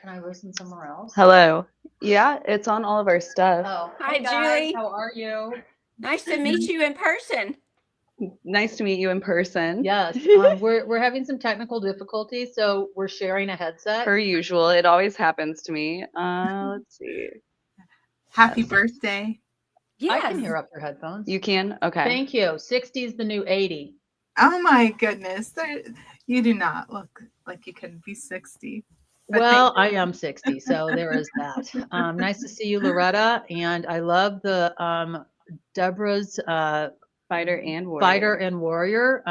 Can I listen somewhere else? Hello. Yeah, it's on all of our stuff. Oh, Hi, hey guys, Julie. how are you? Nice to meet you in person. Nice to meet you in person. Yes, we're having some technical difficulties, so we're sharing a headset. Per usual, it always happens to me. Let's see. Happy Yes. birthday. I can Yes. hear up your headphones. You can? Okay. Thank you. 60 is the new 80. Oh my goodness. You do not look like you can be 60. But Well, I am 60, so there is that. Nice to see you, Loretta, and I love the Deborah's Fighter and warrior. fighter and warrior.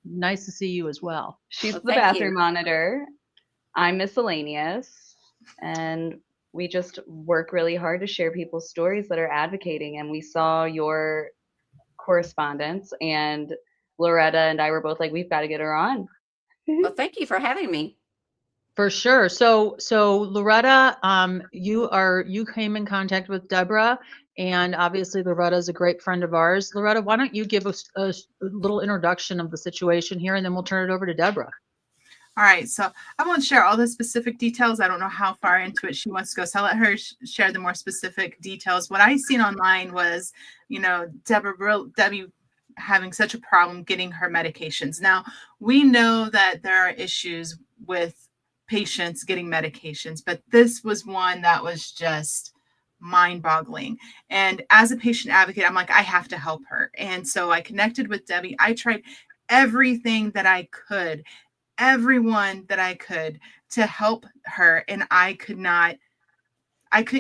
Nice to see you as well. She's Well, the thank bathroom you. monitor. I'm miscellaneous. And we just work really hard to share people's stories that are advocating. And we saw your correspondence, and Loretta and I were both like, we've got to get her on. Well, thank you for having me. For sure. So Loretta, you came in contact with Deborah, and obviously Loretta is a great friend of ours. Loretta, why don't you give us a little introduction of the situation here, and then we'll turn it over to Deborah. All right. So I won't share all the specific details. I don't know how far into it she wants to go. So I'll let her share the more specific details. What I seen online was, Debbie having such a problem getting her medications. Now, we know that there are issues with patients getting medications, but this was one that was just mind-boggling. And as a patient advocate, I'm like, I have to help her. And so I connected with Debbie. I tried everything that I could, everyone that I could to help her, and I couldn't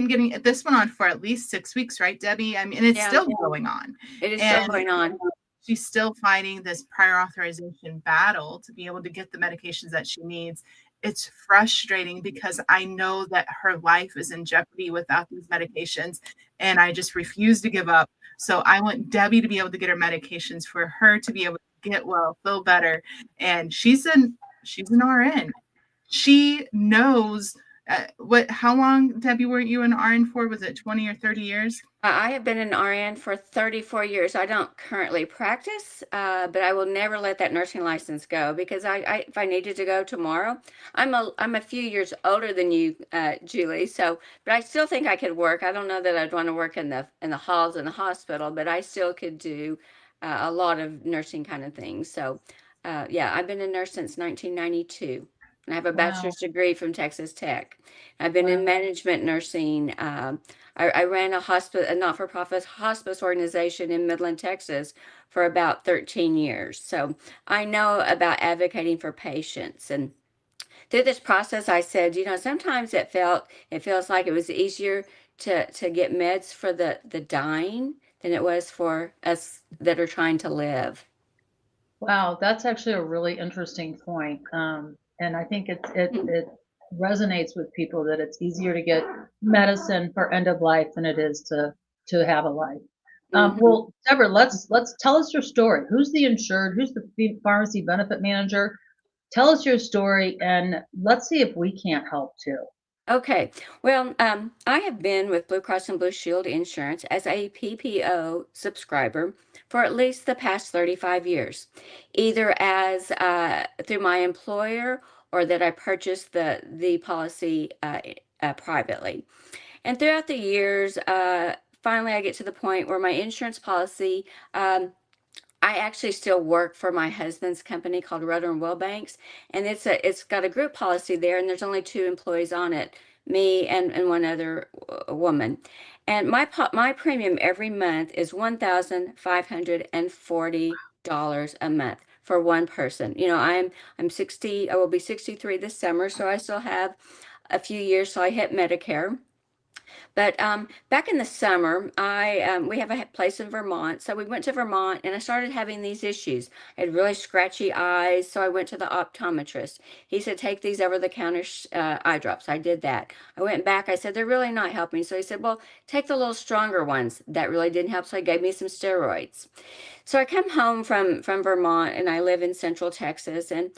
get this one on for at least 6 weeks, right, Debbie? I mean, and it's still going on. It is still going on. She's still fighting this prior authorization battle to be able to get the medications that she needs. It's frustrating because I know that her life is in jeopardy without these medications, and I just refuse to give up. So I want Debbie to be able to get her medications, for her to be able to get well, feel better. And she's an RN. She knows how long, Debbie, were you an RN for? Was it 20 or 30 years? I have been an RN for 34 years. I don't currently practice, but I will never let that nursing license go, because if I needed to go tomorrow, I'm a few years older than you, Julie. So, but I still think I could work. I don't know that I'd want to work in the halls in the hospital, but I still could do a lot of nursing kind of things. So, yeah, I've been a nurse since 1992. And I have a bachelor's degree from Texas Tech. I've been in management nursing. I ran a not-for-profit hospice organization in Midland, Texas for about 13 years. So I know about advocating for patients. And through this process, I said, sometimes it feels like it was easier to get meds for the dying than it was for us that are trying to live. Wow, that's actually a really interesting point. And I think it resonates with people that it's easier to get medicine for end of life than it is to have a life. Well, Deborah, let's tell us your story. Who's the insured? Who's the pharmacy benefit manager? Tell us your story, and let's see if we can't help too. Okay. Well, I have been with Blue Cross and Blue Shield Insurance as a PPO subscriber for at least the past 35 years, either as through my employer or that I purchased the policy privately. And throughout the years, finally I get to the point where my insurance policy, I actually still work for my husband's company called Rudder and Wilbanks, and it's got a group policy there, and there's only 2 employees on it, me and one other woman. And my premium every month is $1,540 a month for one person. I'm 60. I will be 63 this summer, so I still have a few years till I hit Medicare. But back in the summer, we have a place in Vermont, so we went to Vermont, and I started having these issues. I had really scratchy eyes, so I went to the optometrist. He said, take these over-the-counter eye drops. I did that. I went back. I said, they're really not helping. So he said, well, take the little stronger ones. That really didn't help, so he gave me some steroids. So I come home from Vermont, and I live in Central Texas. And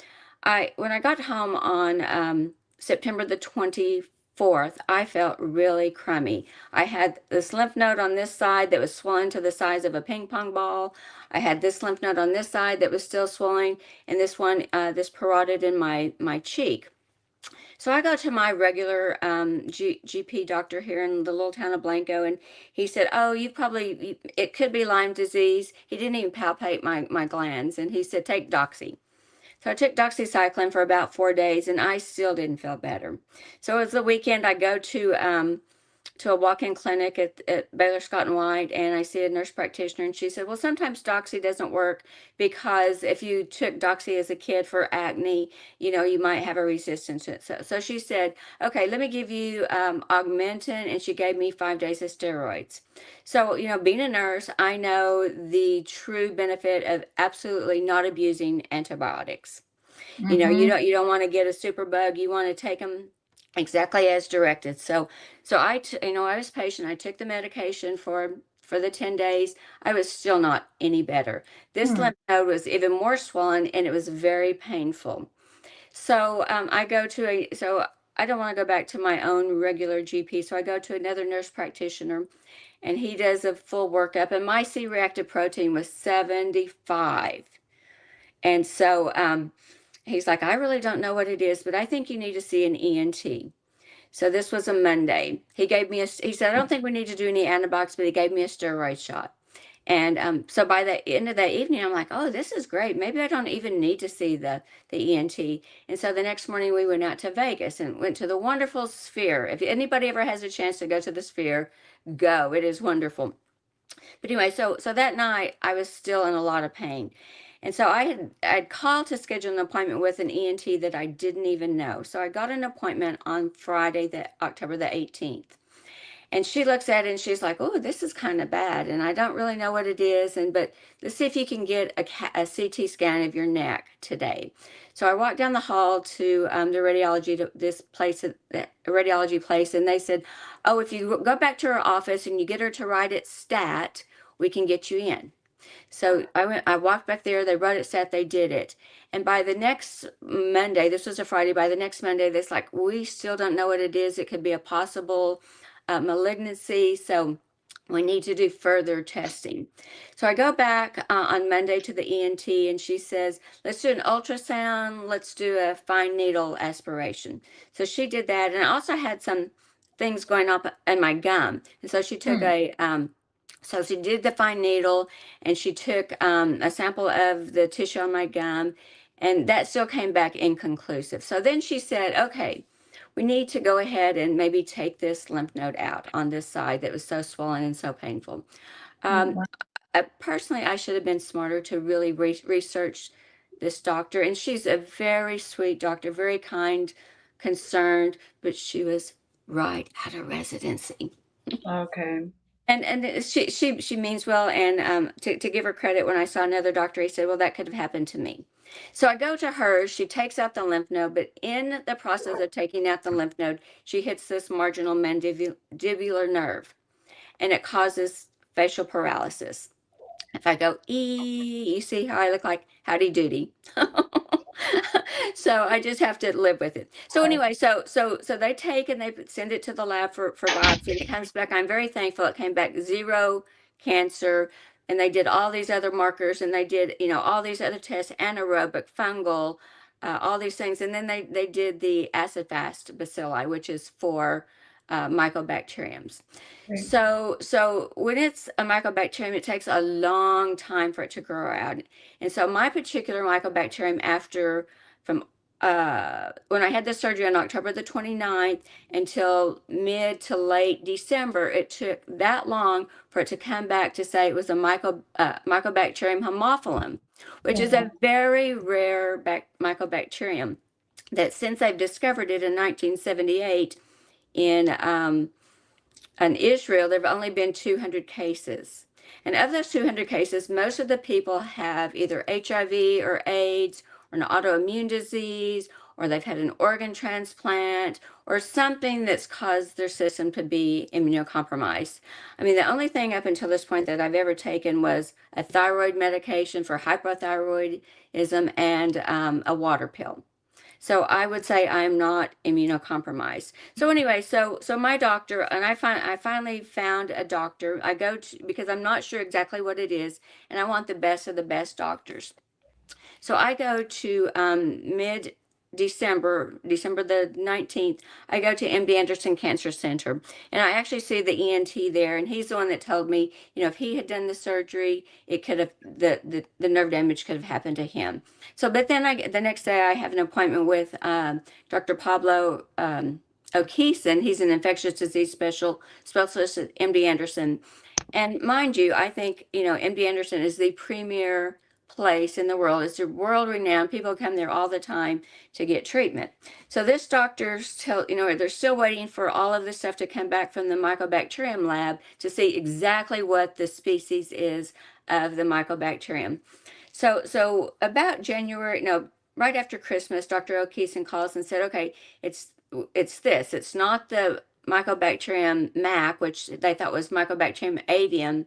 when I got home on September the 24th, I felt really crummy. I had this lymph node on this side that was swollen to the size of a ping pong ball. I had this lymph node on this side that was still swelling, and this one, this parotid in my cheek. So I go to my regular GP doctor here in the little town of Blanco, and he said, "Oh, it could be Lyme disease." He didn't even palpate my glands, and he said, "Take Doxy." So I took doxycycline for about 4 days, and I still didn't feel better. So it was the weekend. I go to a walk-in clinic at Baylor Scott and White, and I see a nurse practitioner, and she said, well, sometimes Doxy doesn't work because if you took Doxy as a kid for acne, you might have a resistance to it. So she said, okay, let me give you Augmentin, and she gave me 5 days of steroids. So, being a nurse, I know the true benefit of absolutely not abusing antibiotics. You don't want to get a super bug. You want to take them exactly as directed. So I was patient. I took the medication for the 10 days. I was still not any better. This lymph node was even more swollen, and it was very painful. So so I don't want to go back to my own regular GP. So I go to another nurse practitioner, and he does a full workup, and my C-reactive protein was 75. And so he's like, I really don't know what it is, but I think you need to see an ENT. So this was a Monday. He said, I don't think we need to do any antibiotics, but he gave me a steroid shot. And so by the end of that evening, I'm like, oh, this is great. Maybe I don't even need to see the ENT. And so the next morning we went out to Vegas and went to the wonderful Sphere. If anybody ever has a chance to go to the Sphere, go. It is wonderful. But anyway, so that night I was still in a lot of pain. And so I'd called to schedule an appointment with an ENT that I didn't even know. So I got an appointment on Friday, October the 18th. And she looks at it and she's like, oh, this is kind of bad. And I don't really know what it is. But let's see if you can get a CT scan of your neck today. So I walked down the hall to the radiology place. And they said, oh, if you go back to her office and you get her to write it stat, we can get you in. So I walked back there, they wrote it stat, they did it. And by the next Monday, this was a Friday, by the next Monday, they're like, we still don't know what it is. It could be a possible malignancy. So we need to do further testing. So I go back on Monday to the ENT, and she says, let's do an ultrasound. Let's do a fine needle aspiration. So she did that. And I also had some things going up in my gum. And so she took so she did the fine needle, and she took a sample of the tissue on my gum, and that still came back inconclusive. So then she said, okay, we need to go ahead and maybe take this lymph node out on this side that was so swollen and so painful. Personally, I should have been smarter to really research this doctor. And she's a very sweet doctor, very kind, concerned, but she was right out of residency. Okay. And she means well. And to give her credit, when I saw another doctor, he said, well, that could have happened to me. So I go to her, she takes out the lymph node, but in the process of taking out the lymph node, she hits this marginal mandibular nerve, and it causes facial paralysis. If I go, you see how I look like Howdy Doody. So I just have to live with it. So anyway, so they take and they send it to the lab for biopsy, and it comes back. I'm very thankful it came back 0 cancer. And they did all these other markers, and they did, all these other tests, anaerobic, fungal, all these things. And then they did the acid fast bacilli, which is for mycobacteriums. Right. So when it's a mycobacterium, it takes a long time for it to grow out. And so my particular mycobacterium, when I had the surgery on October the 29th until mid to late December, it took that long for it to come back to say it was a Mycobacterium haemophilum, which is a very rare mycobacterium that, since they've discovered it in 1978 in Israel, there have only been 200 cases. And of those 200 cases, most of the people have either HIV or AIDS or an autoimmune disease, or they've had an organ transplant, or something that's caused their system to be immunocompromised. I mean, the only thing up until this point that I've ever taken was a thyroid medication for hypothyroidism and a water pill. So I would say I'm not immunocompromised. So anyway, so my doctor, and I finally found a doctor. I go to, because I'm not sure exactly what it is, and I want the best of the best doctors. So I go to December the 19th, I go to MD Anderson Cancer Center, and I actually see the ENT there, and he's the one that told me, if he had done the surgery, it could have the nerve damage could have happened to him. So, but then the next day I have an appointment with Dr. Pablo O'Keeson. He's an infectious disease specialist at MD Anderson, and mind you, I think MD Anderson is the premier place in the world. It's a world renowned. People come there all the time to get treatment. So this doctor's they're still waiting for all of this stuff to come back from the Mycobacterium lab to see exactly what the species is of the Mycobacterium. So about January, no, right after Christmas, Dr. O'Keeson calls and said, okay, it's this. It's not the Mycobacterium mac, which they thought was Mycobacterium avium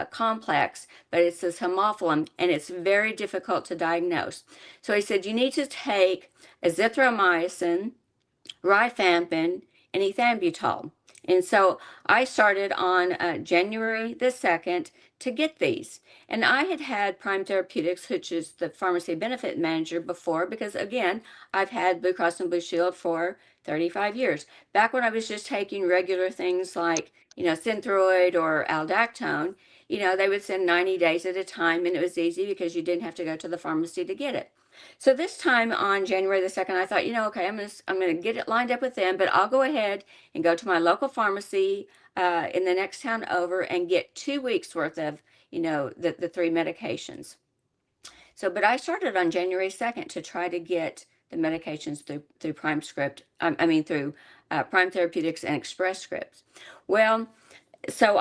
complex, but it's this Haemophilus, and it's very difficult to diagnose. So he said, you need to take azithromycin, rifampin, and ethambutol. And so I started on January the 2nd to get these. And I had Prime Therapeutics, which is the pharmacy benefit manager, before, because again, I've had Blue Cross and Blue Shield for 35 years. Back when I was just taking regular things like, Synthroid or Aldactone, they would send 90 days at a time, and it was easy because you didn't have to go to the pharmacy to get it. So this time on January the 2nd, I thought, okay, I'm gonna get it lined up with them, but I'll go ahead and go to my local pharmacy in the next town over and get 2 weeks worth of, the 3 medications. So, but I started on January 2nd to try to get the medications through Prime Script. Through Prime Therapeutics and Express Scripts. Well, so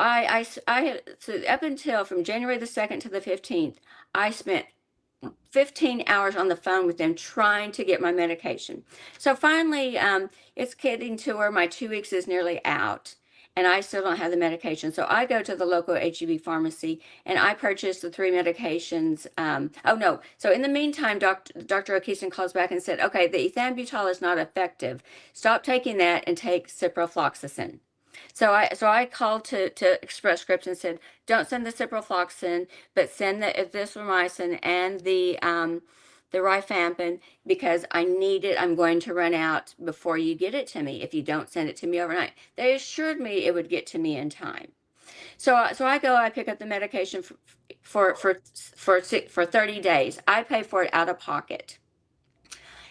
so up until from January the 2nd to the 15th, I spent 15 hours on the phone with them trying to get my medication. So finally, it's getting to where my 2 weeks is nearly out, and I still don't have the medication. So I go to the local HEB pharmacy and I purchase the 3 medications. Oh no. So in the meantime, Dr. O'Keeson calls back and said, okay, the ethambutol is not effective. Stop taking that and take ciprofloxacin. So I called to Express Scripts and said, don't send the ciprofloxacin, but send the azithromycin and the rifampin, because I need it. I'm going to run out before you get it to me if you don't send it to me overnight. They assured me it would get to me in time. So I pick up the medication for 30 days. I pay for it out of pocket.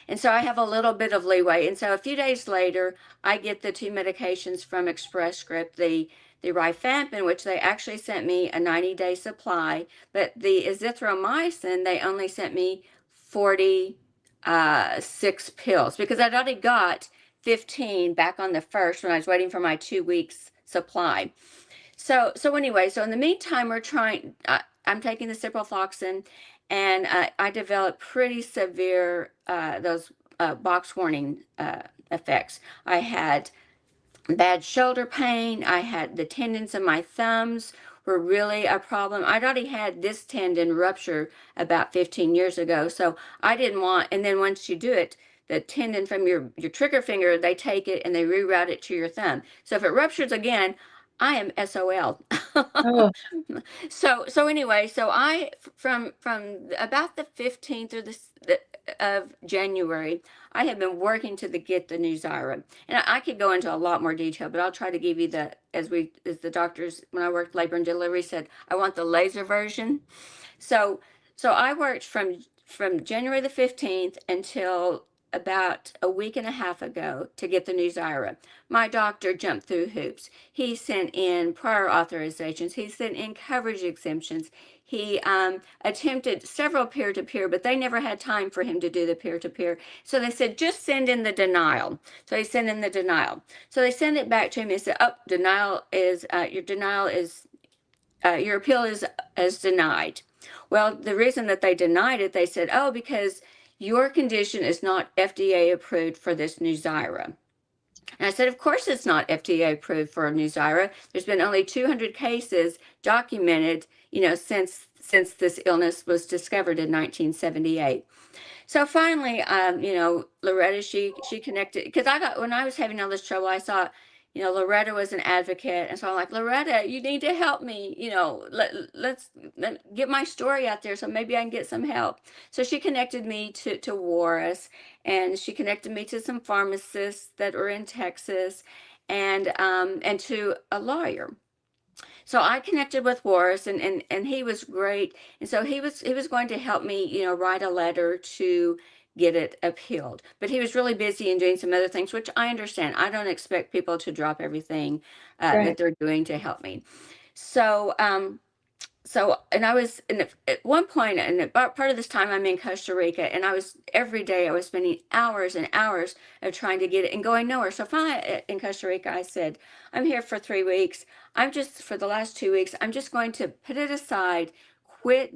And so I have a little bit of leeway. And so a few days later, I get the 2 medications from Express Script, the rifampin, which they actually sent me a 90-day supply, but the azithromycin, they only sent me 46 pills, because I'd already got 15 back on the 1st when I was waiting for my 2 weeks supply. So anyway, so in the meantime, I'm taking the ciprofloxacin, and I developed pretty severe those box warning effects. I had bad shoulder pain. I had the tendons in my thumbs were really a problem. I'd already had this tendon rupture about 15 years ago, so I didn't want, and then once you do it, the tendon from your trigger finger, they take it and they reroute it to your thumb. So if it ruptures again, I am SOL. Oh, So anyway, so I from about the 15th or of January, I have been working to get the NuZyra, and I could go into a lot more detail, but I'll try to give you as the doctors, when I worked labor and delivery, said I want the laser version. So I worked from January the 15th until about a week and a half ago to get the NuZyra. My doctor jumped through hoops. He sent in prior authorizations. He sent in coverage exemptions. He attempted several peer-to-peer, but they never had time for him to do the peer-to-peer. So they said, just send in the denial. So he sent in the denial. So they sent it back to him and said, oh, your appeal is denied. Well, the reason that they denied it, they said, oh, because your condition is not FDA approved for this NuZyra. And I said, of course it's not FDA approved for NuZyra. There's been only 200 cases documented, since this illness was discovered in 1978. So finally, Loretta, she connected, because when I was having all this trouble, I saw, Loretta was an advocate. And so I'm like, Loretta, you need to help me, let's get my story out there so maybe I can get some help. So she connected me to Warris, and she connected me to some pharmacists that are in Texas, and to a lawyer. So I connected with Warris, and he was great. And so he was going to help me, write a letter to get it appealed. But he was really busy and doing some other things, which I understand. I don't expect people to drop everything Right. that they're doing to help me. So and I was at one point, and about part of this time, I'm in Costa Rica, and every day I was spending hours and hours of trying to get it and going nowhere. So finally in Costa Rica, I said, I'm here for 3 weeks. For the last 2 weeks, I'm just going to put it aside, quit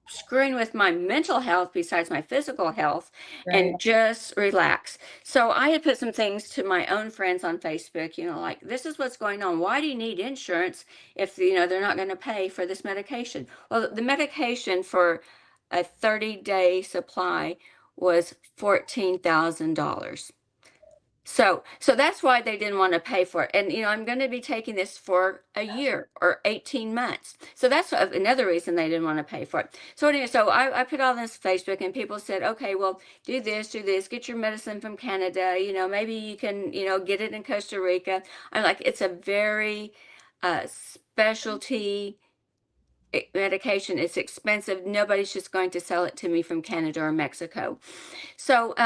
screwing with my mental health besides my physical health, Right. and just relax. So I had put some things to my own friends on Facebook, like, this is what's going on. Why do you need insurance if they're not going to pay for this medication? Well, the medication for a 30-day supply was $14,000. So that's why they didn't want to pay for it. And I'm going to be taking this for a year or 18 months. So that's another reason they didn't want to pay for it. So anyway, so I put all this Facebook, and people said, okay, well, do this, get your medicine from Canada. Maybe you can, get it in Costa Rica. I'm like, it's a very specialty medication. It's expensive. Nobody's just going to sell it to me from Canada or Mexico. So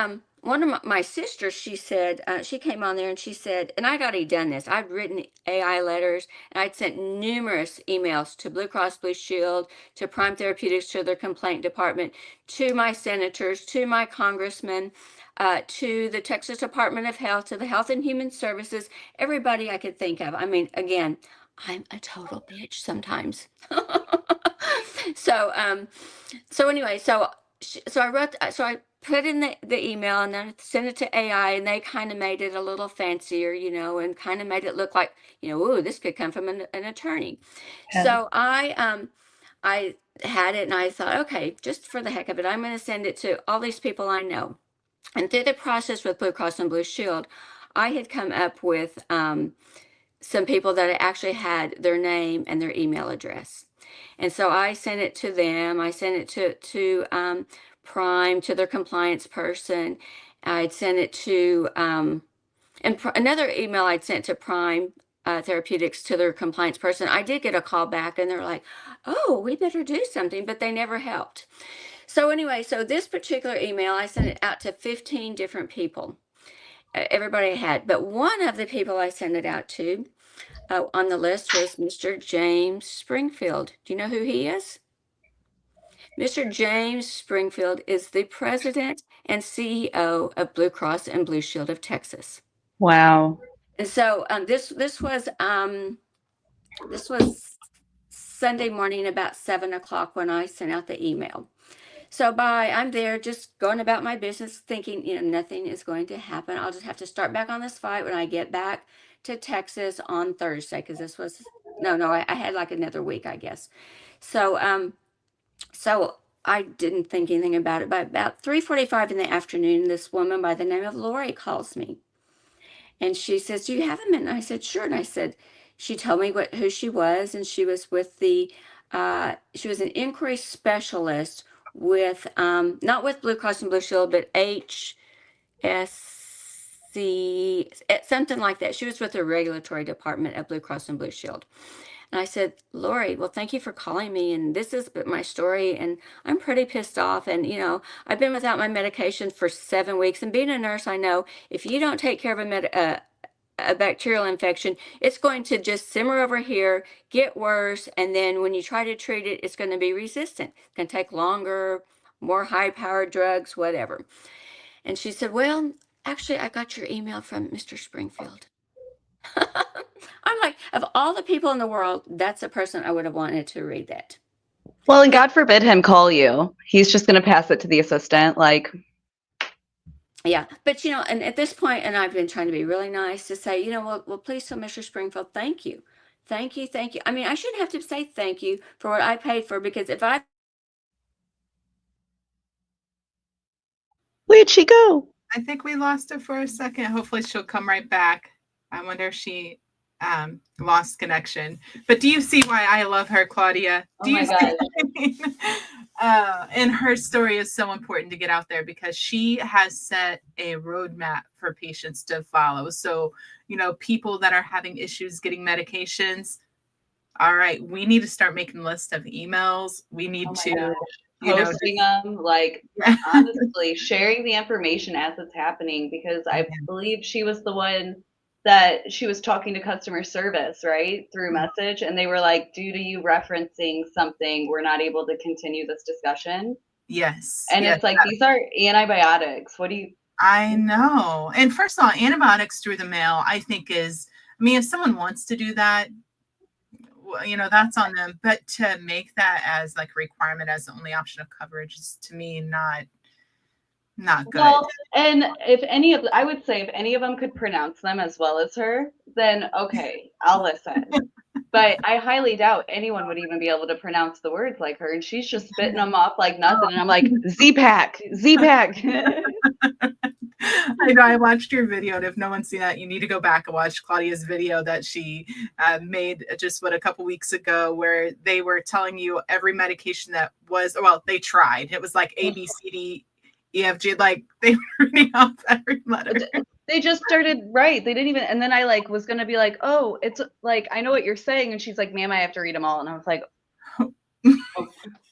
one of my sisters, she said, she came on there and she said, and I'd already done this. I'd written AI letters, and I'd sent numerous emails to Blue Cross Blue Shield, to Prime Therapeutics, to their complaint department, to my senators, to my congressmen, to the Texas Department of Health, to the Health and Human Services, everybody I could think of. I mean, again, I'm a total bitch sometimes. So anyway, so I put in the email, and then I sent it to AI, and they kind of made it a little fancier, and kind of made it look like, ooh, this could come from an attorney. Yeah. So I had it, and I thought, okay, just for the heck of it, I'm going to send it to all these people I know. And through the process with Blue Cross and Blue Shield, I had come up with some people that actually had their name and their email address. And so I sent it to them. I sent it to Prime, to their compliance person. I'd sent it to, another email I'd sent to Prime Therapeutics, to their compliance person. I did get a call back, and they're like, oh, we better do something, but they never helped. So anyway, so this particular email, I sent it out to 15 different people. Everybody had, but one of the people I sent it out to on the list was Mr. James Springfield. Do you know who he is? Mr. James Springfield is the president and CEO of Blue Cross and Blue Shield of Texas. Wow. And so this was Sunday morning about 7 o'clock when I sent out the email. So I'm there just going about my business, thinking, nothing is going to happen. I'll just have to start back on this fight when I get back to Texas on Thursday, because this was, I had like another week, I guess. So I didn't think anything about it. But about 3:45 in the afternoon, this woman by the name of Lori calls me. And she says, do you have a minute? And I said, sure. And I said, she told me who she was, and she was with she was an inquiry specialist with, not with Blue Cross and Blue Shield, but HSC, something like that. She was with the regulatory department at Blue Cross and Blue Shield. And I said, Lori, well, thank you for calling me. And this is my story. And I'm pretty pissed off. And, I've been without my medication for 7 weeks. And being a nurse, I know if you don't take care of a bacterial infection, it's going to just simmer over here, get worse. And then when you try to treat it, it's going to be resistant. It's going to take longer, more high-powered drugs, whatever. And she said, well, actually, I got your email from Mr. Springfield. I'm like, of all the people in the world, that's the person I would have wanted to read that. Well, and God forbid him call you. He's just going to pass it to the assistant. Yeah, but and at this point, and I've been trying to be really nice to say, well, please tell Mr. Springfield, thank you. Thank you. I mean, I shouldn't have to say thank you for what I paid for, because if I... Where'd she go? I think we lost her for a second. Hopefully she'll come right back. I wonder if she lost connection. But do you see why I love her, Claudia? Oh Do you my see gosh. what I mean? And her story is so important to get out there because she has set a roadmap for patients to follow. So, you know, people that are having issues getting medications, all right, we need to start making lists of emails. We need Oh my to, gosh. you know, Posting them, like yeah. honestly, sharing the information as it's happening, because I believe she was the one that she was talking to customer service, right? Through message. And they were like, due to you referencing something, we're not able to continue this discussion. Yes. And Yes. it's like, these are antibiotics. What do you, I know. And first of all, antibiotics through the mail, I think is, I mean, if someone wants to do that, you know, that's on them. But to make that as like a requirement as the only option of coverage is to me not good. well, and if any of, I would say if any of them could pronounce them as well as her, then okay, I'll listen. But I highly doubt anyone would even be able to pronounce the words like her. And she's just spitting them off like nothing. And I'm like, Z-Pack, Z-Pack. I know I watched your video, and if no one's seen that, you need to go back and watch Claudia's video that she made just a couple weeks ago, where they were telling you every medication that was, well, they tried. It was like A, B, C, D, E, F, G, like they were reading off every letter. They just started, right. They didn't even, and then I like was going to be like, oh, it's like, I know what you're saying. And she's like, ma'am, I have to read them all. And I was like,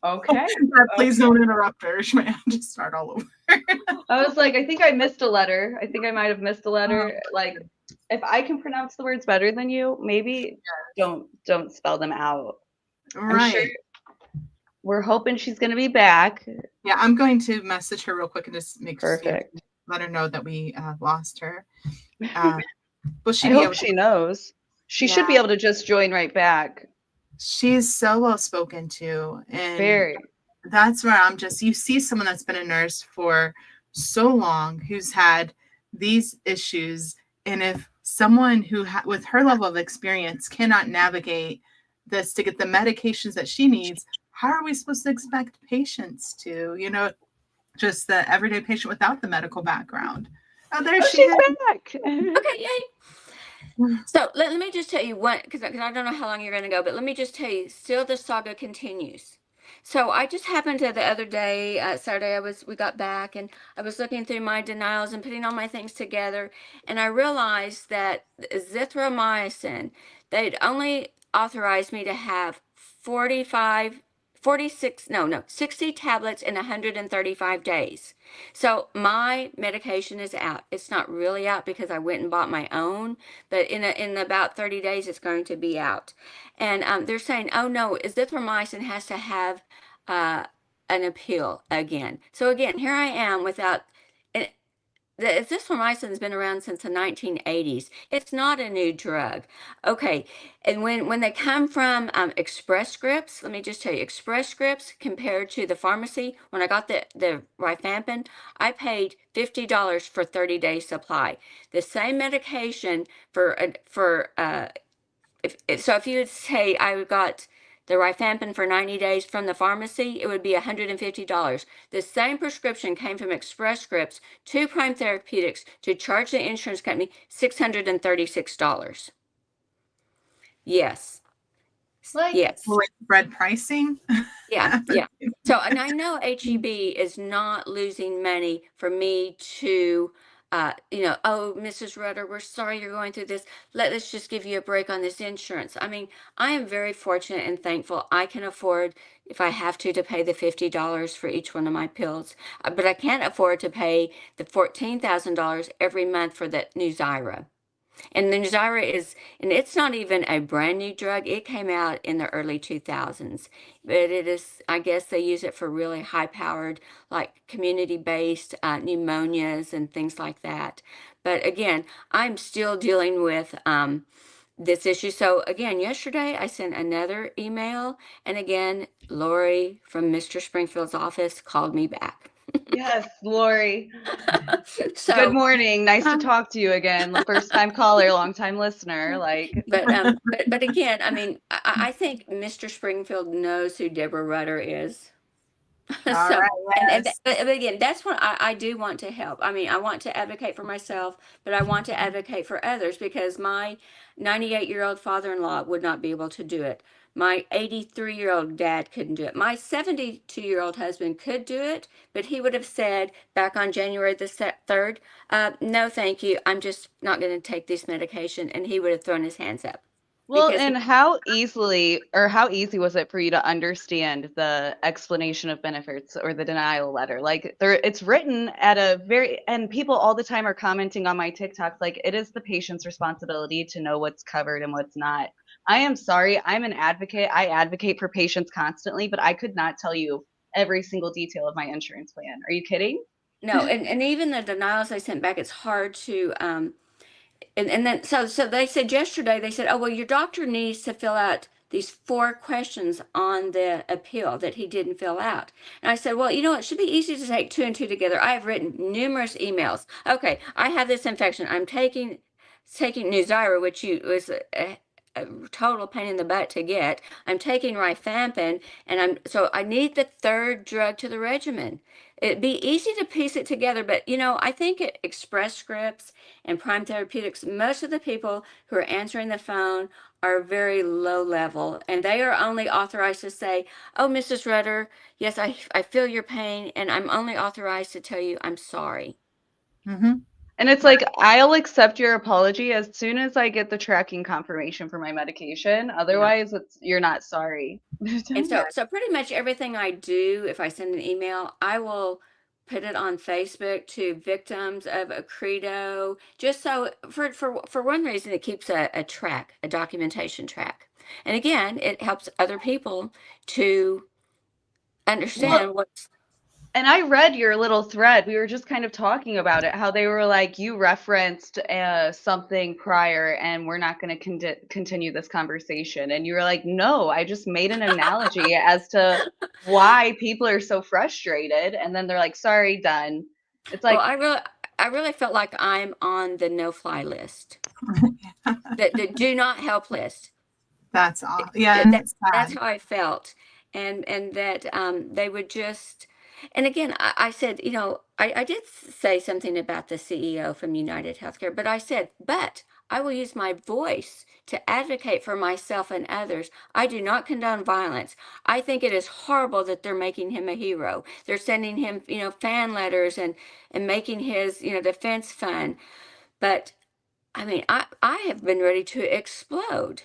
okay. Please don't interrupt her. She might have to start all over. I was like, I think I missed a letter. I think I might have missed a letter. Like, if I can pronounce the words better than you, maybe don't spell them out. Right. I'm sure we're hoping she's going to be back. Yeah, I'm going to message her real quick and just Perfect. Let her know that we lost her. Will she I hope she knows. She should be able to just join right back. She's so well spoken to, and very. That's where I'm just, you see someone that's been a nurse for so long who's had these issues, and if someone who with her level of experience cannot navigate this to get the medications that she needs, how are we supposed to expect patients to, you know, just the everyday patient without the medical background? Oh, there she she's is. Back. Okay, yay. So let me just tell you one, because I don't know how long you're going to go, but let me just tell you, still the saga continues. So I just happened to the other day, Saturday, we got back, and I was looking through my denials and putting all my things together, and I realized that azithromycin, they'd only authorized me to have 60 tablets in 135 days. So my medication is out. It's not really out because I went and bought my own, but in about 30 days it's going to be out. And they're saying, oh no, azithromycin has to have an appeal again. So again, here I am without. The azithromycin has been around since the 1980s. It's not a new drug. Okay, and when they come from Express Scripts, let me just tell you, Express Scripts compared to the pharmacy, when I got the rifampin, I paid $50 for 30-day supply. The same medication if you would say I got the rifampin for 90 days from the pharmacy, it would be $150. The same prescription came from Express Scripts to Prime Therapeutics to charge the insurance company $636. Yes. Like, yes. Spread pricing. Yeah. So, and I know HEB is not losing money for me to, oh, Mrs. Rudder, we're sorry you're going through this. Let's just give you a break on this insurance. I mean, I am very fortunate and thankful. I can afford, if I have to pay the $50 for each one of my pills, but I can't afford to pay the $14,000 every month for that new Zyra. And the Nuzira and it's not even a brand new drug. It came out in the early 2000s, but it is, I guess they use it for really high powered, like community-based pneumonias and things like that. But again, I'm still dealing with this issue. So again, yesterday I sent another email, and again, Lori from Mr. Springfield's office called me back. Yes, Lori. So, good morning. Nice to talk to you again. First time caller, long time listener. But again, I mean, I think Mr. Springfield knows who Deborah Rutter is. All So, right. and Yes. but again, that's what I do want to help. I mean, I want to advocate for myself, but I want to advocate for others because my 98-year-old father-in-law would not be able to do it. My 83-year-old dad couldn't do it. My 72-year-old husband could do it, but he would have said back on January the 3rd, no, thank you. I'm just not going to take this medication. And he would have thrown his hands up Well, because and how easily or how easy was it for you to understand the explanation of benefits or the denial letter? Like there it's written at a very and people all the time are commenting on my TikToks like it is the patient's responsibility to know what's covered and what's not. I am sorry, I'm an advocate. I advocate for patients constantly, but I could not tell you every single detail of my insurance plan. Are you kidding? no, and even the denials I sent back, it's hard to and then so they said yesterday they said, oh well, your doctor needs to fill out these 4 questions on the appeal that he didn't fill out. And I said, well, it should be easy to take 2 and 2 together. I've written numerous emails. Okay, I have this infection. I'm taking Nuzira, which was a total pain in the butt to get. I'm taking rifampin, and I need the 3rd drug to the regimen. It'd be easy to piece it together, but I think at Express Scripts and Prime Therapeutics, most of the people who are answering the phone are very low level, and they are only authorized to say, oh, Mrs. Rudder, yes, I feel your pain, and I'm only authorized to tell you I'm sorry. Mm-hmm. And it's like, I'll accept your apology as soon as I get the tracking confirmation for my medication. Yeah. Otherwise, you're not sorry. And so pretty much everything I do, if I send an email, I will put it on Facebook to victims of a credo, just so for one reason, it keeps a documentation track. And again, it helps other people to Well, understand what's and I read your little thread. We were just kind of talking about it, how they were like, you referenced something prior, and we're not going to continue this conversation. And you were like, no, I just made an analogy as to why people are so frustrated. And then they're like, sorry, done. It's well, like, I really felt like I'm on the no-fly list, the do not help list. That's all. that, Yeah, that it's that's sad. how I felt, and that they would just. And again, I said, I did say something about the CEO from United Healthcare, but I said, but I will use my voice to advocate for myself and others. I do not condone violence. I think it is horrible that they're making him a hero. They're sending him, fan letters and making his, defense fund. But I mean, I have been ready to explode.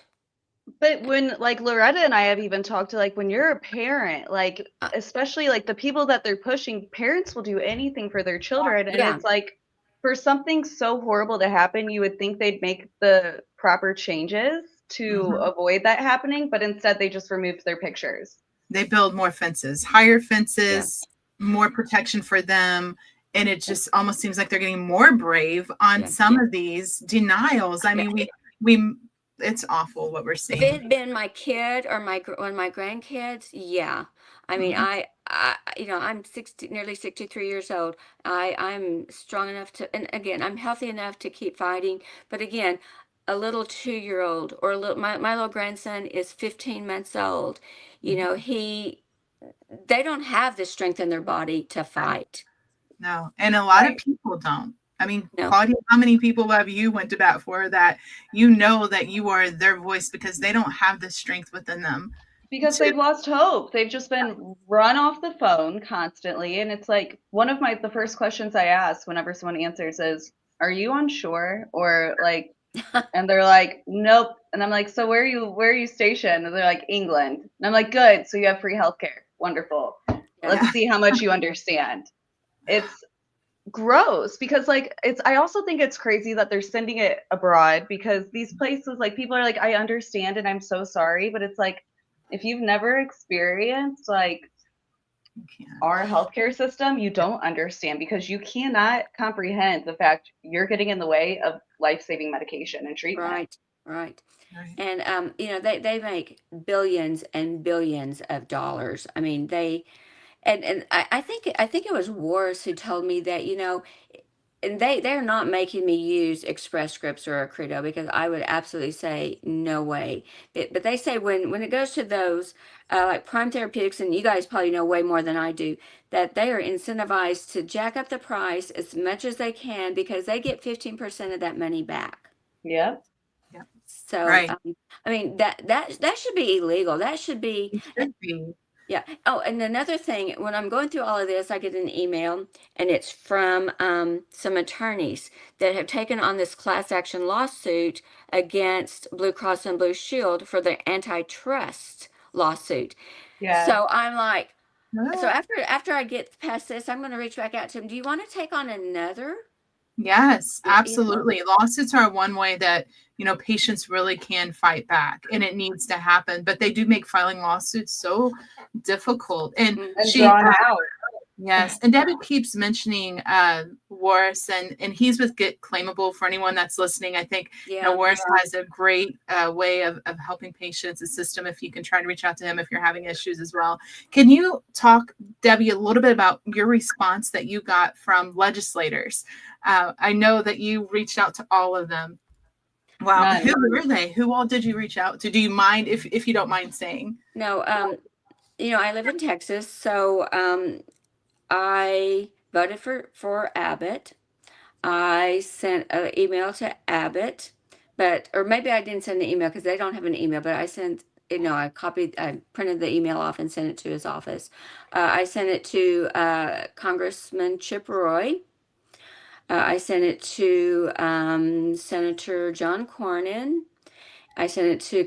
but when like Loretta and I have even talked to like when you're a parent, like Uh, especially like the people that they're pushing, parents will do anything for their children. And yeah. it's like for something so horrible to happen, you would think they'd make the proper changes to Hmm. avoid that happening, but instead they just removed their pictures. They build more fences, higher Yeah. fences, more protection for them. And it just almost seems like they're getting more brave on Yeah. some of these denials. I Yeah. mean, we, it's awful what we're If it seeing. had been my kid or one of my grandkids, yeah. I mean, Mhm. I'm 60, nearly 63 years old. I'm strong enough and again, I'm healthy enough to keep fighting. But again, a little 2-year-old or my little grandson is 15 months old. Mhm. They don't have the strength in their body to Right. fight. No, and a lot of Right. people don't. I mean, No. Claudia, how many people have you went to bat for that you know that you are their voice because they don't have the strength within them Because to, they've lost hope. They've just been run off the phone constantly. And it's like one of the first questions I ask whenever someone answers is, are you unsure? Or like, and they're like, nope. And I'm like, so where are you stationed? And they're like, England. And I'm like, good. So you have free healthcare. Wonderful. Yeah. Let's see how much you understand. It's gross because like I also think it's crazy that they're sending it abroad because these places like people are like, I understand and I'm so sorry. But it's like if you've never experienced like you can't. our healthcare system, you don't understand because you cannot comprehend the fact you're getting in the way of life-saving medication and treatment. Right. Right. Right. And they make billions and billions of dollars. I mean, and I think it was Wars who told me that and they're not making me use Express Scripts or Accredo, because I would absolutely say no way. But they say when it goes to those like Prime Therapeutics, and you guys probably know way more than I do, that they are incentivized to jack up the price as much as they can because they get 15% of that money back. Yeah. So Right. I mean that should be illegal. That should be. It should be. Yeah. Oh, and another thing, when I'm going through all of this, I get an email, and it's from some attorneys that have taken on this class action lawsuit against Blue Cross and Blue Shield for the antitrust lawsuit. Yeah. So I'm like, so Ah, after I get past this, I'm going to reach back out to him. Do you want to take on another? yes, You know, absolutely. Lawsuits are one way that, patients really can fight back, and it needs to happen. But they do make filing lawsuits so difficult. And And she, drawn out. yes, and Debbie keeps mentioning Warris, and he's with Get Claimable. For anyone that's listening, I think yeah. Warris has a great way of helping patients, a system. If you can try to reach out to him if you're having issues as well. Can you talk, Debbie, a little bit about your response that you got from legislators? I know that you reached out to all of them. Wow, None. who were they? Who all did you reach out to? Do you mind if you don't mind saying? No, I live in Texas, so I voted for Abbott. I sent an email to Abbott, or maybe I didn't send an email because they don't have an email, but I sent, I printed the email off and sent it to his office. I sent it to Congressman Chip Roy. I sent it to Senator John Cornyn. I sent it to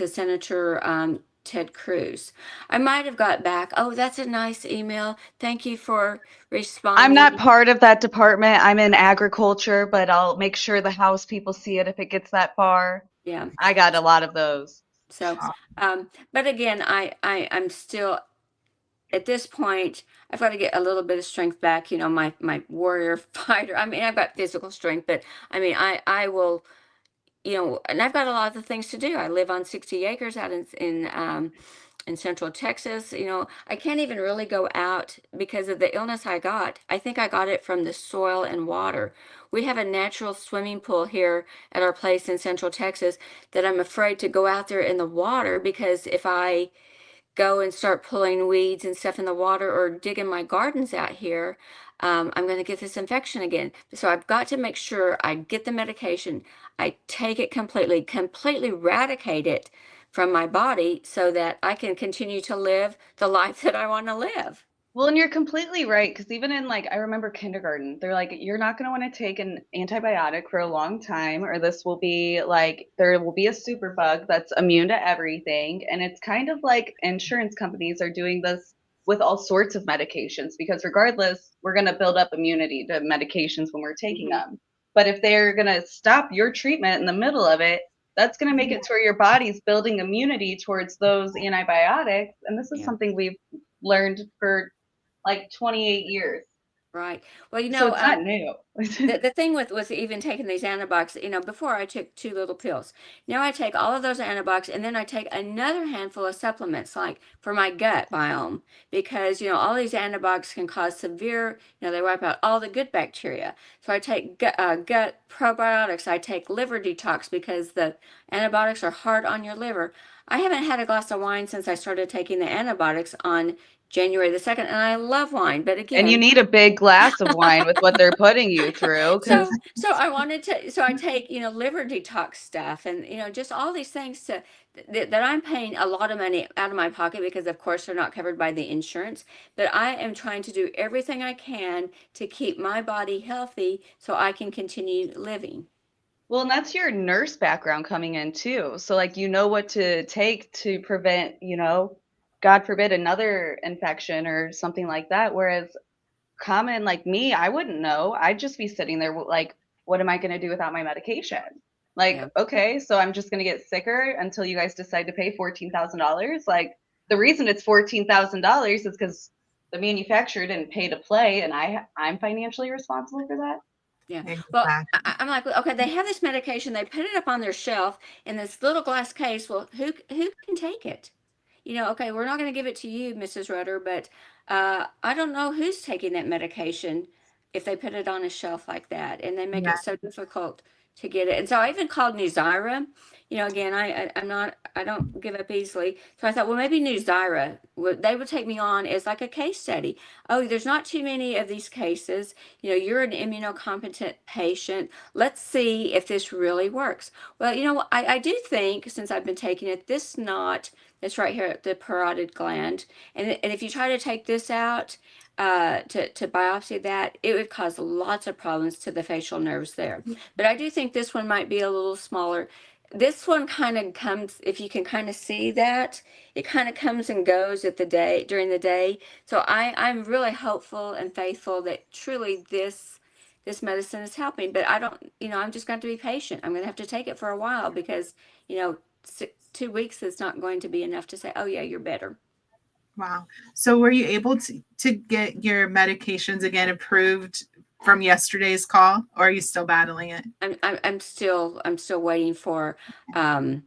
Senator Ted Cruz. I might have got back, oh, that's a nice email. Thank you for responding. I'm not part of that department. I'm in agriculture, but I'll make sure the House people see it if it gets that far. Yeah. I got a lot of those. So, but again, I'm still at this point. I've got to get a little bit of strength back. My warrior fighter. I mean, I've got physical strength, but I mean, I will. And I've got a lot of things to do. I live on 60 acres out in Central Texas. I can't even really go out because of the illness I got. I think I got it from the soil and water. We have a natural swimming pool here at our place in Central Texas that I'm afraid to go out there in the water, because if I go and start pulling weeds and stuff in the water or digging my gardens out here, I'm going to get this infection again. So I've got to make sure I get the medication. I take it completely eradicate it from my body so that I can continue to live the life that I want to live. Well, and you're completely right, because even in I remember kindergarten, they're like, you're not going to want to take an antibiotic for a long time, or this will be there will be a super bug that's immune to everything. And it's kind of like insurance companies are doing this with all sorts of medications, because regardless, we're going to build up immunity to medications when we're taking them. But if they're going to stop your treatment in the middle of it, that's going to make it to where your body's building immunity towards those antibiotics. And this is something we've learned for 28 years. Right. Well, so it's not new. the thing with even taking these antibiotics, before I took 2 little pills. Now I take all of those antibiotics, and then I take another handful of supplements, like for my gut biome, because all these antibiotics can cause severe, they wipe out all the good bacteria. So I take gut probiotics. I take liver detox because the antibiotics are hard on your liver. I haven't had a glass of wine since I started taking the antibiotics on January the 2nd, and I love wine, but again, and you need a big glass of wine with what they're putting you through. So I take liver detox stuff, and just all these things that I'm paying a lot of money out of my pocket, because of course they're not covered by the insurance. But I am trying to do everything I can to keep my body healthy so I can continue living. Well, and that's your nurse background coming in too. So what to take to prevent, God forbid, another infection or something like that. Whereas common like me, I wouldn't know. I'd just be sitting there like, what am I going to do without my medication? Okay, so I'm just going to get sicker until you guys decide to pay $14,000. The reason it's $14,000 is because the manufacturer didn't pay to play, and I'm financially responsible for that. Yeah. Well, I'm like, okay, they have this medication. They put it up on their shelf in this little glass case. Well, who can take it? Okay, we're not going to give it to you, Mrs. Rudder, but I don't know who's taking that medication. if they put it on a shelf like that, and they make Yeah. it so difficult to get it. And so I even called Nuzira. Again, I don't give up easily. So I thought, well, maybe Nuzira they would take me on as like a case study. Oh, there's not too many of these cases. You're an immunocompetent patient. Let's see if this really works. Well, I do think, since I've been taking it, this right here at the parotid gland, and if you try to take this out, to biopsy that, it would cause lots of problems to the facial nerves there. But I do think this one might be a little smaller. This one kind of comes, if you can kind of see that, it kind of comes and goes during the day. So I'm really hopeful and faithful that truly this medicine is helping. But I don't, I'm just going to be patient. I'm going to have to take it for a while because, 2 weeks is not going to be enough to say, oh yeah, you're better. Wow. So were you able to get your medications again approved from yesterday's call, or are you still battling it? I'm still waiting for them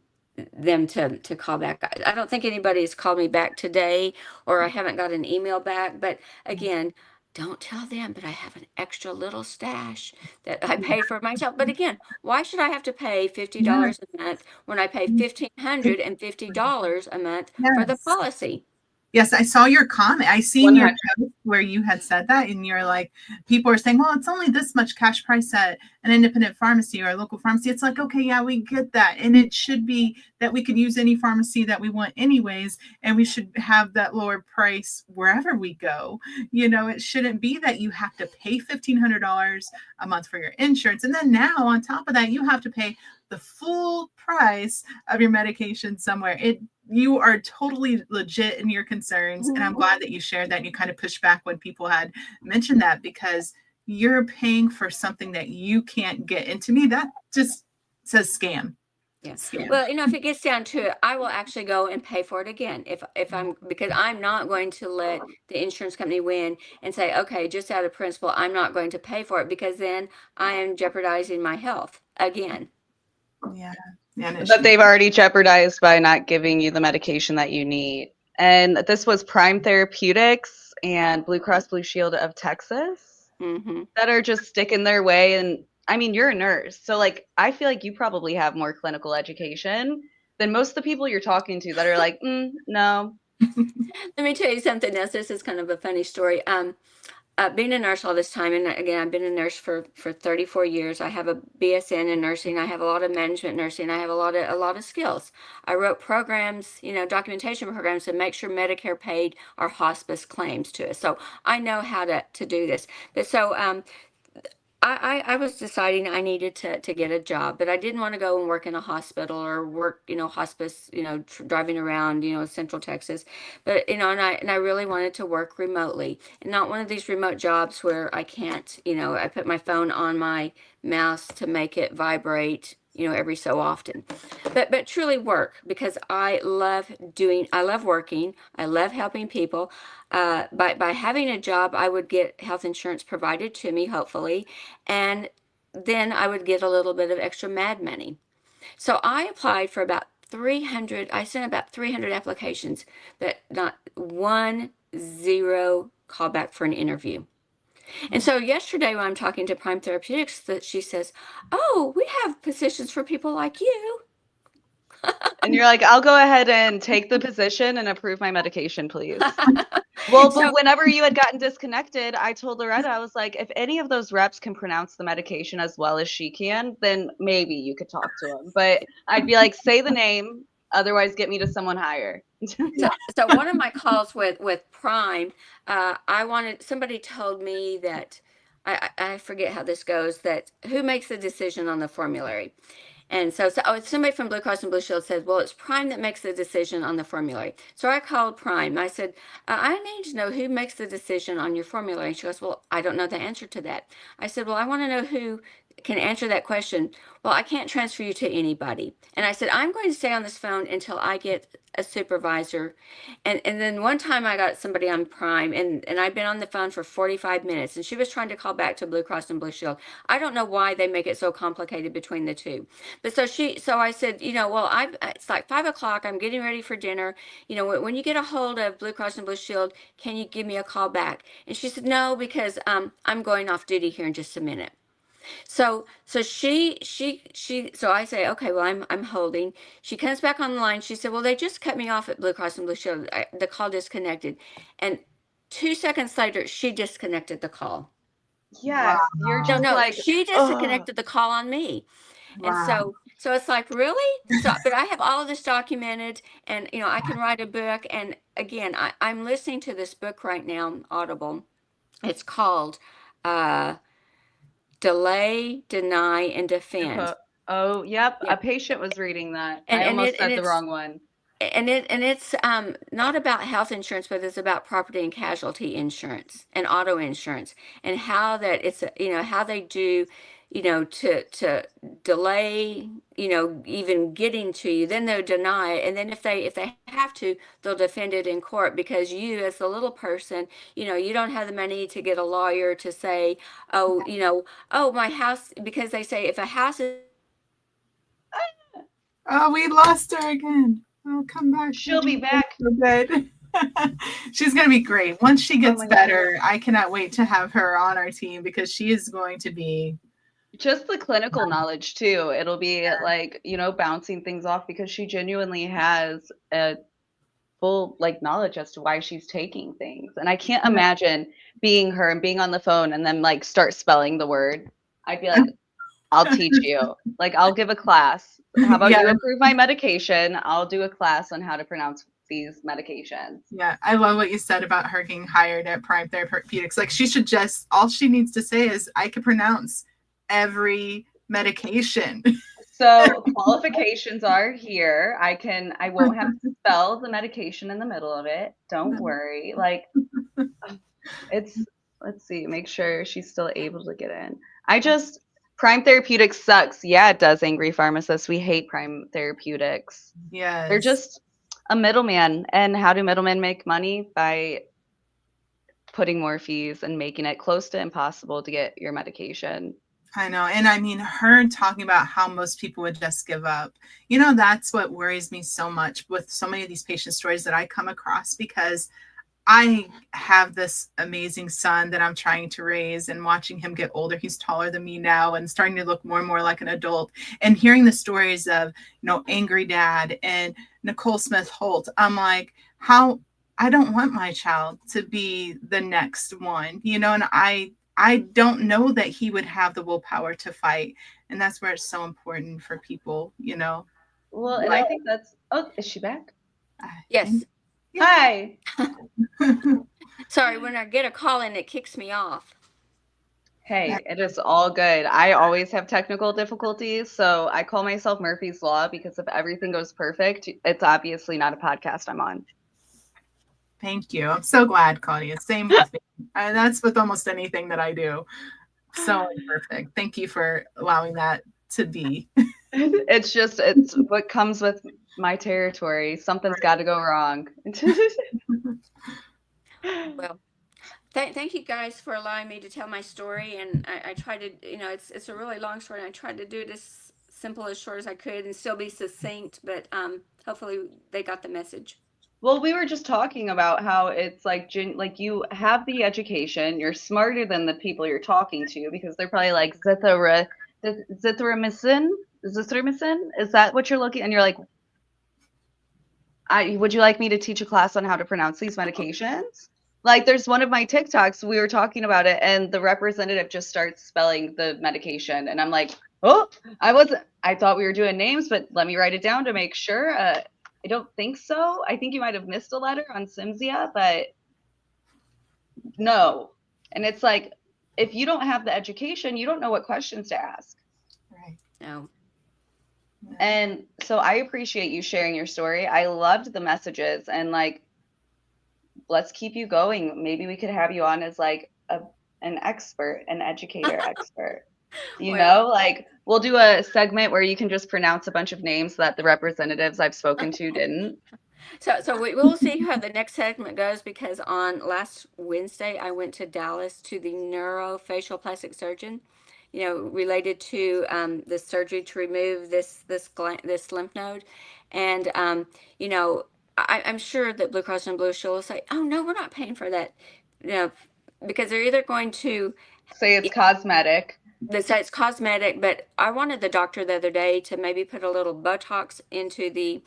to call back. I don't think anybody's called me back today, or I haven't got an email back. But again, don't tell them, but I have an extra little stash that I paid for myself. But again, why should I have to pay $50 a month when I pay $1,550 a month for the Yes. policy? Yes, I saw your comment. I seen your post where you had said that, and you're like, people are saying, well, it's only this much cash price at an independent pharmacy or a local pharmacy. It's like, okay, yeah, we get that. And it should be that we could use any pharmacy that we want anyways, and we should have that lower price wherever we go. It shouldn't be that you have to pay $1,500 a month for your insurance. And then now on top of that, you have to pay the full price of your medication somewhere. You are totally legit in your concerns. And I'm glad that you shared that and you kind of pushed back when people had mentioned that, because you're paying for something that you can't get. And to me, that just says scam. Yeah. Scam. Well, if it gets down to it, I will actually go and pay for it again because I'm not going to let the insurance company win and say, okay, just out of principle, I'm not going to pay for it, because then I am jeopardizing my health again. Yeah. But they've already jeopardized by not giving you the medication that you need. And this was Prime Therapeutics and Blue Cross Blue Shield of Texas that are just sticking their way. And I mean, you're a nurse, so like I feel like you probably have more clinical education than most of the people you're talking to that are like, no. Let me tell you something else. This is kind of a funny story. Being a nurse all this time, and again, I've been a nurse for 34 years. I have a BSN in nursing. I have a lot of management nursing. I have a lot of skills. I wrote programs, documentation programs to make sure Medicare paid our hospice claims to us. So I know how to do this. But so I was deciding I needed to get a job, but I didn't want to go and work in a hospital or work, hospice, driving around, Central Texas. But, and I really wanted to work remotely, and not one of these remote jobs where I can't, I put my phone on my mouse to make it vibrate, every so often. But truly work, because I love working. I love helping people. By having a job, I would get health insurance provided to me, hopefully, and then I would get a little bit of extra MAD money. So I applied for about 300. I sent about 300 applications, but not 1-0 callback for an interview. And so yesterday, when I'm talking to Prime Therapeutics, that she says, "Oh, we have positions for people like you." And you're like, I'll go ahead and take the position and approve my medication, please. Well, but whenever you had gotten disconnected, I told Loretta, I was like, if any of those reps can pronounce the medication as well as she can, then maybe you could talk to them. But I'd be like, say the name, otherwise get me to someone higher. So one of my calls with Prime, somebody told me that I forget how this goes, that who makes the decision on the formulary. And so somebody from Blue Cross and Blue Shield said, well, it's Prime that makes the decision on the formulary. So I called Prime. I said, I need to know who makes the decision on your formulary. And she goes, well, I don't know the answer to that. I said, well, I want to know who can answer that question. Well, I can't transfer you to anybody. And I said, I'm going to stay on this phone until I get a supervisor. And then one time I got somebody on Prime, and I'd been on the phone for 45 minutes, and she was trying to call back to Blue Cross and Blue Shield. I don't know why they make it so complicated between the two. But so I said, well, it's like 5 o'clock. I'm getting ready for dinner. When you get a hold of Blue Cross and Blue Shield, can you give me a call back? And she said, no, because I'm going off duty here in just a minute. So I say, okay, well, I'm holding. She comes back on the line. She said, well, they just cut me off at Blue Cross and Blue Shield. The call disconnected. And 2 seconds later, she disconnected the call. Yes, you're No, just no, like, she disconnected the call on me. And Wow. so it's like, really? But I have all of this documented, and I can write a book. And again, I'm listening to this book right now, Audible. It's called Delay, Deny, and Defend. oh, yep, Yeah. a patient was reading that. And I and almost it and said the it's wrong one. it's not about health insurance, but it's about property and casualty insurance and auto insurance, and how that it's how they do to delay even getting to you. Then they'll deny it, and then if they have to, they'll defend it in court, because you, as the little person, you don't have the money to get a lawyer to say, oh, oh, my house, because they say if a house is Oh, we lost her again. I'll come back. She'll be back. So good. She's going to be great. Once she gets my better, I cannot wait to have her on our team, because she is going to be. Just the clinical knowledge too. It'll be like, bouncing things off, because she genuinely has a full knowledge as to why she's taking things. And I can't imagine being her and being on the phone and then start spelling the word. I'd be like, I'll teach you. I'll give a class. How about you approve my medication? I'll do a class on how to pronounce these medications. Yeah, I love what you said about her getting hired at Prime Therapeutics. She should just, all she needs to say is, I can pronounce every medication. So qualifications are here. I won't have to spell the medication in the middle of it. Don't worry. Let's see, make sure she's still able to get in. Prime Therapeutics sucks. Yeah, it does, Angry Pharmacist. We hate Prime Therapeutics. Yes. They're just a middleman. And how do middlemen make money? By putting more fees and making it close to impossible to get your medication. I know. And I mean, her talking about how most people would just give up. That's what worries me so much with so many of these patient stories that I come across, because I have this amazing son that I'm trying to raise, and watching him get older. He's taller than me now and starting to look more and more like an adult. And hearing the stories of, Angry Dad and Nicole Smith Holt, I'm like, I don't want my child to be the next one, and I don't know that he would have the willpower to fight. And that's where it's so important for people, Well, and I think that's, is she back? yes. Hi. Sorry, when I get a call in, it kicks me off. Hey, it is all good. I always have technical difficulties, so I call myself Murphy's Law, because if everything goes perfect, it's obviously not a podcast I'm on. Thank you. I'm so glad, Claudia. Same with me. That's with almost anything that I do. So imperfect. Thank you for allowing that to be. It's what comes with my territory. Something's got to go wrong. Well, thank you guys for allowing me to tell my story. And I tried to, it's a really long story, and I tried to do it as simple, as short as I could, and still be succinct. But hopefully they got the message. Well, we were just talking about how it's you have the education, you're smarter than the people you're talking to, because they're probably like, zithromycin? Is that what you're looking? And you're like, would you like me to teach a class on how to pronounce these medications? There's one of my TikToks, we were talking about it, and the representative just starts spelling the medication. And I'm like, oh, I thought we were doing names, but let me write it down to make sure. I don't think so. I think you might have missed a letter on Cimzia, but no. And it's like, if you don't have the education, you don't know what questions to ask. Right. No. And so I appreciate you sharing your story. I loved the messages, and let's keep you going. Maybe we could have you on as an expert, an educator expert. You Well, know, like we'll do a segment where you can just pronounce a bunch of names that the representatives I've spoken to didn't. so we will see how the next segment goes because on last Wednesday I went to Dallas to the neurofacial plastic surgeon, related to the surgery to remove this lymph node, and I'm sure that Blue Cross and Blue Shield will say, "Oh no, we're not paying for that," you know, because they're either going to Say it's cosmetic. they say it's cosmetic, but I wanted the doctor the other day to maybe put a little Botox into the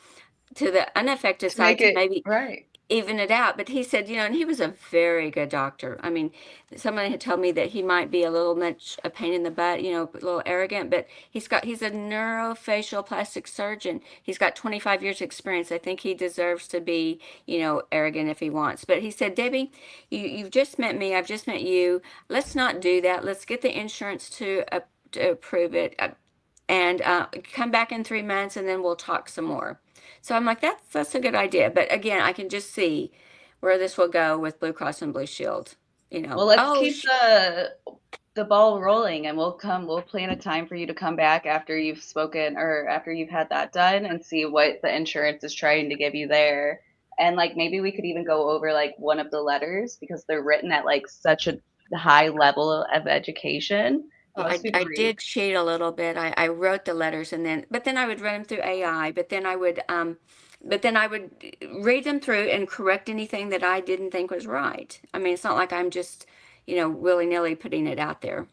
unaffected To side make to it maybe right. even it out. But he said, and he was a very good doctor. I mean, someone had told me that he might be a little much a pain in the butt, a little arrogant, but he's a neurofacial plastic surgeon. He's got 25 years experience. I think he deserves to be, arrogant if he wants. But he said, Debbie, you've just met me. I've just met you. Let's not do that. Let's get the insurance to approve it. And come back in 3 months and then we'll talk some more. So I'm like, that's a good idea. But again, I can just see where this will go with Blue Cross and Blue Shield. Well, let's Oh, keep the ball rolling, and we'll plan a time for you to come back after you've spoken or after you've had that done and see what the insurance is trying to give you there. And like maybe we could even go over like one of the letters because they're written at like such a high level of education. well, Most people I read. did cheat a little bit. I wrote the letters but then I would run them through AI. But then I would read them through and correct anything that I didn't think was right. I mean, it's not like I'm just, willy nilly putting it out there.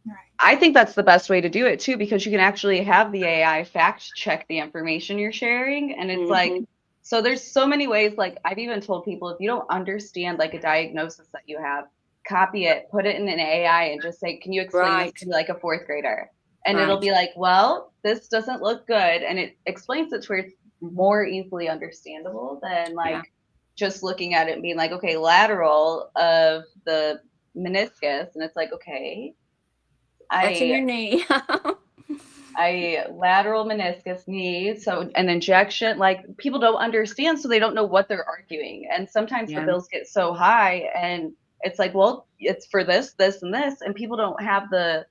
Right. I think that's the best way to do it too, because you can actually have the AI fact check the information you're sharing. And it's like, Mm-hmm. so there's so many ways. Like I've even told people, if you don't understand like a diagnosis that you have, copy it, put it in an AI and just say, can you explain this Right, to like a fourth grader? And it'll right. be like, well, this doesn't look good. And it explains it to where it's more easily understandable than Yeah. like just looking at it and being like, okay, lateral of the meniscus. And it's like, okay, That's in I your knee. lateral meniscus knee, so an injection, like people don't understand, so they don't know what they're arguing. And sometimes the Yeah. bills get so high and it's like, well, it's for this, this, and this, and people don't have the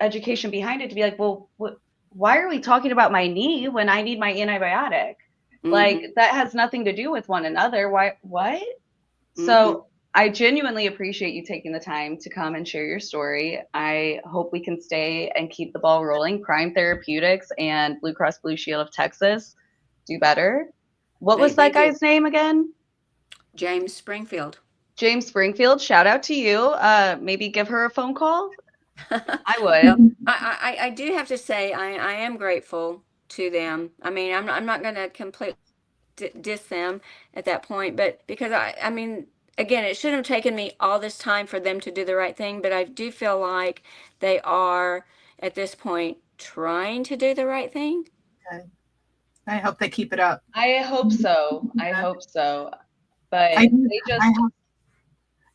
education behind it to be like, well, why are we talking about my knee when I need my antibiotic? Like Mm-hmm. that has nothing to do with one another. Why what? Mm-hmm. So I genuinely appreciate you taking the time to come and share your story. I hope we can stay and keep the ball rolling. Prime Therapeutics and Blue Cross Blue Shield of Texas do better. What was They that do. guy's name again? James Springfield. James Springfield. Shout out to you. Maybe give her a phone call. I would. Well, I do have to say I am grateful to them. I mean, I'm not going to completely diss them at that point, but because I mean, again, it shouldn't have taken me all this time for them to do the right thing, but I do feel like they are at this point trying to do the right thing. Good. I hope they keep it up. I hope so. I Yeah. hope so. But I do. they I just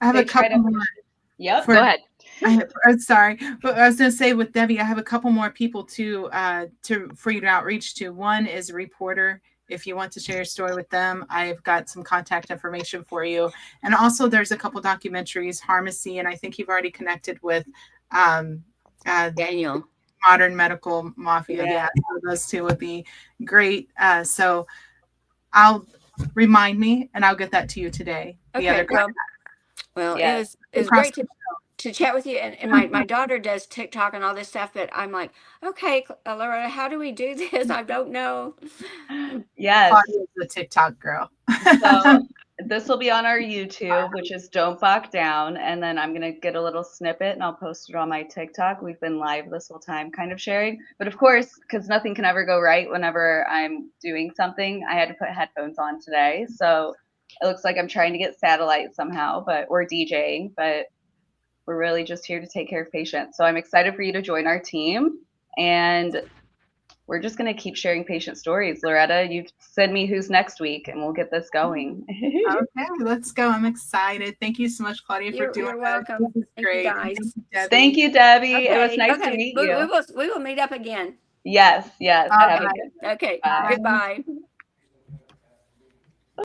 have they a try to couple more. push. Yep, For go ahead. I'm sorry, but I was going to say with Debbie, I have a couple more people to for you to outreach to. One is a reporter. If you want to share your story with them, I've got some contact information for you. And also, there's a couple documentaries, Pharmacy, and I think you've already connected with um, Daniel. Modern Medical Mafia. Yeah. Yeah, so those two would be great. So I'll remind me, and I'll get that to you today. The Okay, other well, it Yes. was across great to chat with you. And my daughter does TikTok and all this stuff, but I'm like, okay, Loretta, how do we do this? I don't know. Yes. Claudia's the TikTok girl. So this will be on our YouTube, which is Don't Back Down. And then I'm going to get a little snippet and I'll post it on my TikTok. We've been live this whole time kind of sharing. But of course, because nothing can ever go right whenever I'm doing something, I had to put headphones on today. So it looks like I'm trying to get satellite somehow, or DJing, but we're really just here to take care of patients. So I'm excited for you to join our team. And we're just going to keep sharing patient stories. Loretta, you send me who's next week and we'll get this going. Okay, let's go. I'm excited. Thank you so much, Claudia, for doing You're this. welcome. This is Thank you, great. guys. Debbie. Thank you, Debbie. It was Okay, nice to okay. meet you. We will meet up again. Yes, yes. All Have a right. good Okay, Bye. goodbye.